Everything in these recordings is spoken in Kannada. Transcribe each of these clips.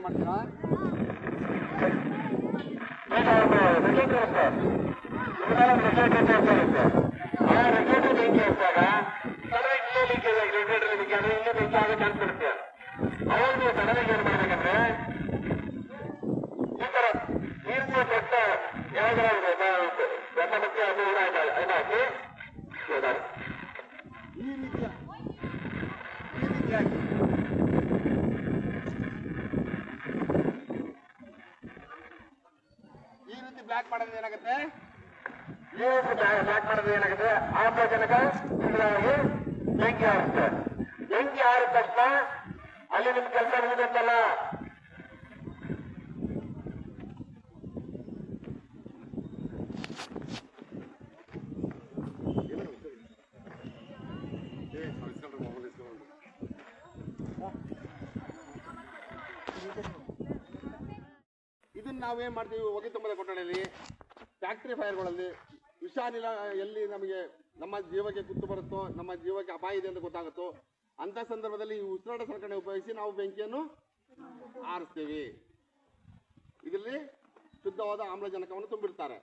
ಮಾಡ್ತೀರಾ? ಈ ರೀತಿ ಬ್ಲಾಕ್ ಮಾಡೋದು ಏನಾಗುತ್ತೆ? ಬ್ಲಾಕ್ ಮಾಡೋದು ಏನಾಗುತ್ತೆ? ಆಮ್ಲಜನಕ ಬೆಂಕಿ ಆರುತ್ತೆ. ಬೆಂಕಿ ಆರಿದ ತಕ್ಷಣ ಅಲ್ಲಿ ನಿಮ್ ಕೆಲಸ ಮುಗಿದಂತಲ್ಲ. ಇದನ್ನ ನಾವೇನ್ ಮಾಡ್ತೀವಿ? ಹೊಗೆ ತುಂಬದ ಕೊಠಡಿಯಲ್ಲಿ, ಫ್ಯಾಕ್ಟ್ರಿ ಫೈರ್ಗಳಲ್ಲಿ ವಿಷಾನಿಲ ಎಲ್ಲಿ ನಮಗೆ ನಮ್ಮ ಜೀವಕ್ಕೆ ಕುತ್ತು ಬರುತ್ತೋ, ನಮ್ಮ ಜೀವಕ್ಕೆ ಅಪಾಯ ಇದೆ ಅಂತ ಗೊತ್ತಾಗುತ್ತೋ ಅಂತ ಸಂದರ್ಭದಲ್ಲಿ ಈ ಉಸಿರಾಟ ಸಲಕರಣೆ ಉಪಯೋಗಿಸಿ ನಾವು ಬೆಂಕಿಯನ್ನು ಆರಿಸ್ತೀವಿ. ಇದರಲ್ಲಿ ಶುದ್ಧವಾದ ಆಮ್ಲಜನಕವನ್ನು ತುಂಬಿರ್ತಾರೆ.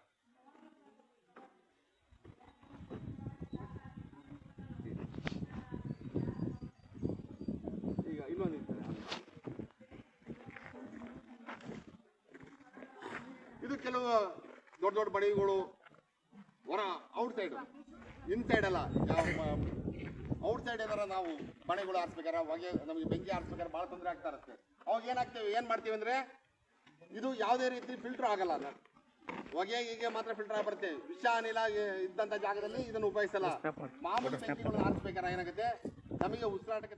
ಈಗ ಇನ್ನೊಂದು ಇದು ಕೆಲವು ದೊಡ್ಡ ದೊಡ್ಡ ಬಡಿಗಳು ಹೊರ ಔಟ್ ಸೈಡ್, ಇನ್ಸೈಡ್ ಅಲ್ಲ, ಔಟ್ ಸೈಡ್ ಏನಾರ ನಾವು ಬಣೆಗಳು ಆರಿಸ್ಬೇಕಾರೆ, ಹೊಗೆ ನಮಗೆ ಬೆಂಕಿ ಆರಿಸ್ಬೇಕಾದ್ರೆ ಭಾಳ ತೊಂದರೆ ಆಗ್ತಾ ಇರುತ್ತೆ. ಅವಾಗ ಏನ್ ಮಾಡ್ತೀವಿ ಅಂದ್ರೆ, ಇದು ಯಾವುದೇ ರೀತಿ ಫಿಲ್ಟರ್ ಆಗಲ್ಲ. ಹೊಗೆಗೆ ಮಾತ್ರ ಫಿಲ್ಟರ್ ಆಗಿ ಬರುತ್ತೆ. ವಿಷ ಅನಿಲ ಇದ್ದಂತ ಜಾಗದಲ್ಲಿ ಇದನ್ನು ಉಪಯೋಗಿಸಲ್ಲ. ಮಾಮೂಲಿ ಬೆಂಕಿಗಳನ್ನು ಆರಿಸ್ಬೇಕಾದ್ರೆ ಏನಾಗುತ್ತೆ, ನಮಗೆ ಉಸಿರಾಟಕ್ಕೆ